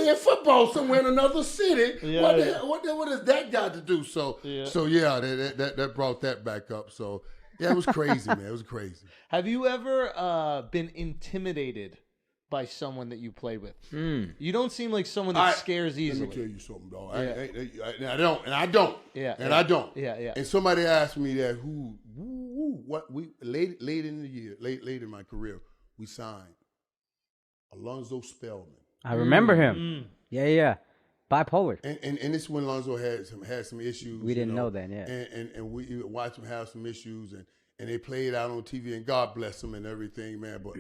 playing football somewhere in another city. What has that got to do? So that brought that back up. So yeah, it was crazy, man. It was crazy. Have you ever been intimidated by someone that you played with? You don't seem like someone that scares easily. Let me tell you something, dog. I don't. Yeah. I don't. Yeah. And somebody asked me that late in the year, late in my career, we signed Alonzo Spellman. I remember him. Yeah. Bipolar. And this is when Alonzo had some issues. We didn't know that, yeah. And we watched him have some issues, and they played out on TV, and God bless him and everything, man. But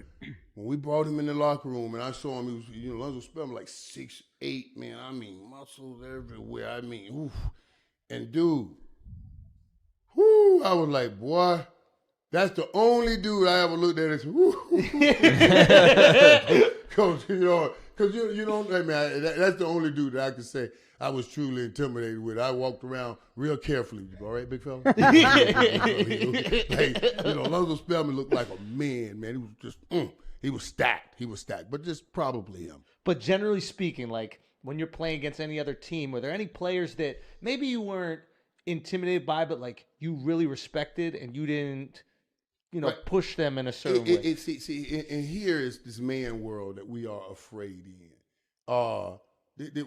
when we brought him in the locker room, and I saw him, he was, Alonzo Spellman like 6'8", man. I mean, muscles everywhere. I mean, oof. And dude, I was like, boy, that's the only dude I ever looked at and said, Because that's the only dude that I can say I was truly intimidated with. I walked around real carefully. All right, big fella? Alonzo Spellman looked like a man. He was just, he was stacked. But just probably him. But generally speaking, like when you're playing against any other team, were there any players that maybe you weren't intimidated by, but like you really respected and you didn't, push them in a certain way? And here is this man world that we are afraid in.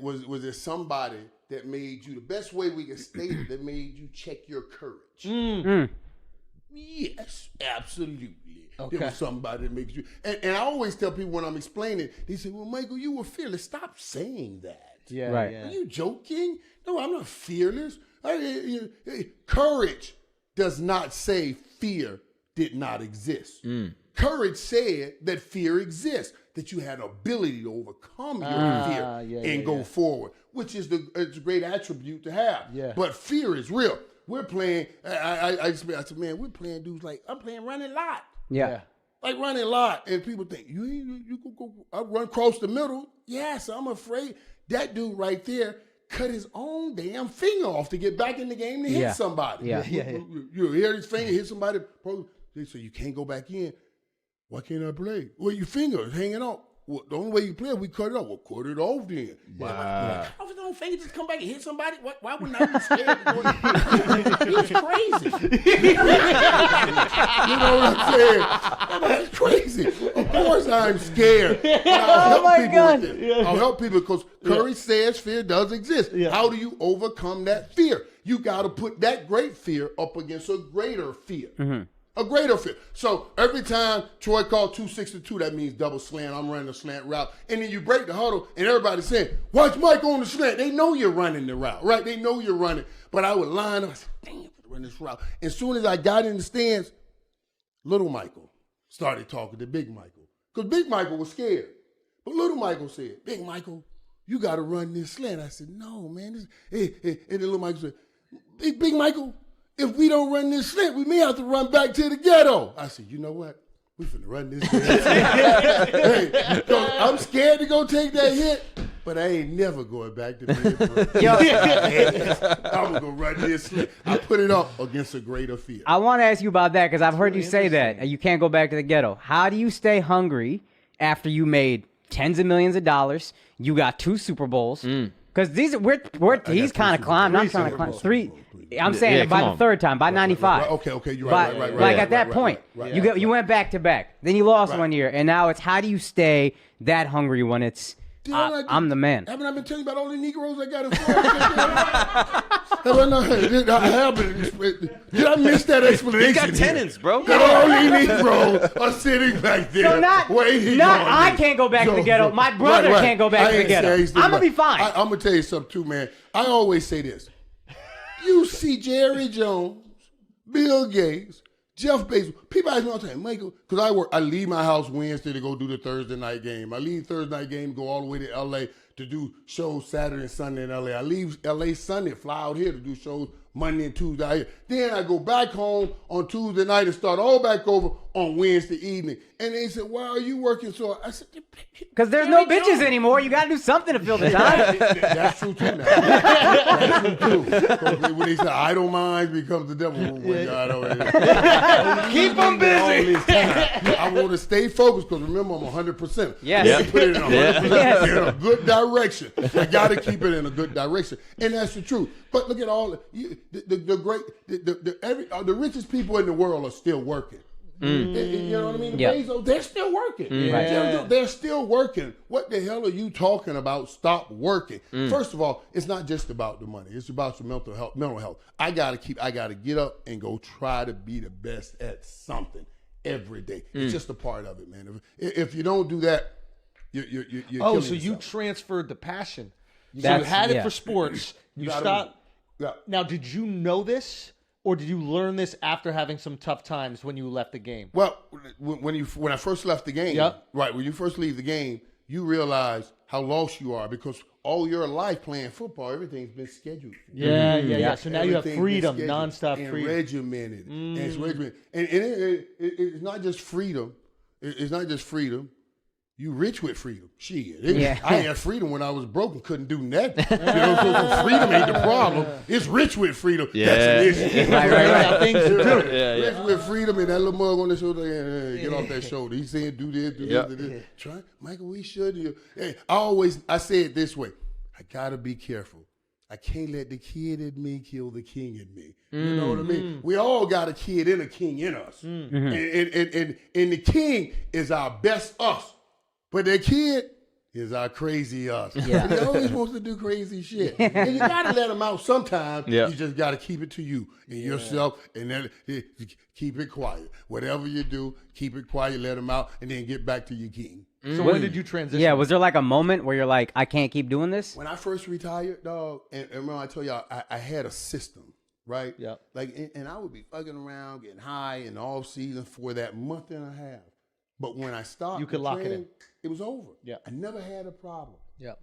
Was there somebody that made you, the best way we can state it, that made you check your courage? Yes, absolutely. Okay. There was somebody that makes you, and I always tell people when I'm explaining, they say, well, Michael, you were fearless. Stop saying that. Yeah, right. Yeah. Are you joking? No, I'm not fearless. Courage does not say fear did not exist. Courage said that fear exists, that you had ability to overcome your fear and go forward, which is it's a great attribute to have. Yeah. But fear is real. We're playing, I said, man, we're playing dudes like, I'm playing running lot. Yeah. Like running lot. And people think, you go, I run across the middle. Yes, I'm afraid. That dude right there cut his own damn finger off to get back in the game to hit somebody. Yeah. You hear his finger hit somebody. They say, you can't go back in. Why can't I play? Well, your finger is hanging off. Well, the only way you play, we cut it off. Well, cut it off then. Wow. How his own finger just come back and hit somebody? Why wouldn't I be scared to go in? He's crazy. You know what I'm saying? That's crazy. Of course I'm scared. Oh, my God. I'll help people because courage says fear does exist. Yeah. How do you overcome that fear? You got to put that great fear up against a greater fear. Mm-hmm. A greater fear. So every time Troy called 262, that means double slant. I'm running a slant route. And then you break the huddle, and everybody's saying, watch Mike on the slant. They know you're running the route, right? They know you're running. But I would line up. I said, damn, I'm run this route. As soon as I got in the stands, little Michael started talking to Big Michael. Because Big Michael was scared. But little Michael said, Big Michael, you got to run this slant. I said, no, man. And then little Michael said, Big Michael, if we don't run this slant, we may have to run back to the ghetto. I said, you know what? We finna run this slant. Hey, I'm scared to go take that hit, but I ain't never going back to the I'm going to run this slant. I put it up against a greater fear. I want to ask you about that because I've heard you say that. You can't go back to the ghetto. How do you stay hungry after you made tens of millions of dollars? You got 2 Super Bowls. Because he's kind of climbed. I'm trying to climb 3. I'm saying by the third time, by 95. Okay, you're right. Like at that point, you went back to back. Then you lost 1 year, and now it's how do you stay that hungry when it's I'm the man. Haven't I been telling you about all the Negroes I got in Florida? Did I miss that explanation? You got tenants, bro. All these Negroes are sitting back there. So I can't go back to the ghetto. My brother can't go back to the ghetto. I'm going to be fine. I'm going to tell you something too, man. I always say this. You see Jerry Jones, Bill Gates, Jeff Bezos. People ask me all the time, Michael, because I leave my house Wednesday to go do the Thursday night game. I leave Thursday night game, go all the way to L.A. to do shows Saturday and Sunday in L.A. I leave L.A. Sunday, fly out here to do shows Monday and Tuesday out here. Then I go back home on Tuesday night and start all back over on Wednesday evening. And they said, why are you working so hard? I said, because there's no bitches anymore. You got to do something to fill the time. That's true too now. That's true too. 'Cause when they say idle minds becomes the devil. Keep them busy. I want to stay focused because remember I'm 100%. Yes. I put it in 100% Yes. in a good direction. I got to keep it in a good direction, and that's the truth. But look at all the richest people in the world are still working. You know what I mean? The Bezos, they're still working. They're still working. What the hell are you talking about? Stop working. First of all, it's not just about the money. It's about your mental health. I gotta get up and go try to be the best at something every day. It's just a part of it, man. If you don't do that, you're killing yourself. You transferred the passion. So That's- you had it yeah. for sports. You stopped. Yeah. Now, did you know this, or did you learn this after having some tough times when you left the game? Well, when I first left the game, right, when you first leave the game, you realize how lost you are because all your life playing football, everything's been scheduled. Yeah. So now you have freedom, nonstop and freedom. regimented. And it's regimented. And it's not just freedom. It's not just freedom. You rich with freedom. Shit. I had freedom when I was broke and couldn't do nothing. So freedom ain't the problem. It's rich with freedom. That's an issue. Right. Things to do. Rich with freedom and that little mug on the shoulder. Get off that shoulder. He's saying do this, do this. Try, Michael, we should. Hey, I say it this way. I got to be careful. I can't let the kid in me kill the king in me. You know what I mean? We all got a kid and a king in us. And the king is our best us. But that kid is our crazy us. Yeah. And he always wants to do crazy shit. And you got to let him out sometimes. You just got to keep it to you and yourself and then keep it quiet. Whatever you do, keep it quiet, let him out, and then get back to your king. So when did you transition? Yeah, was there like a moment where you're like, I can't keep doing this? When I first retired, dog, and remember I told y'all I had a system, right? Yeah. Like, and I would be fucking around, getting high in the off season for that month and a half. But when I stopped, You could lock it in. it was over. Yeah. I never had a problem. Yeah.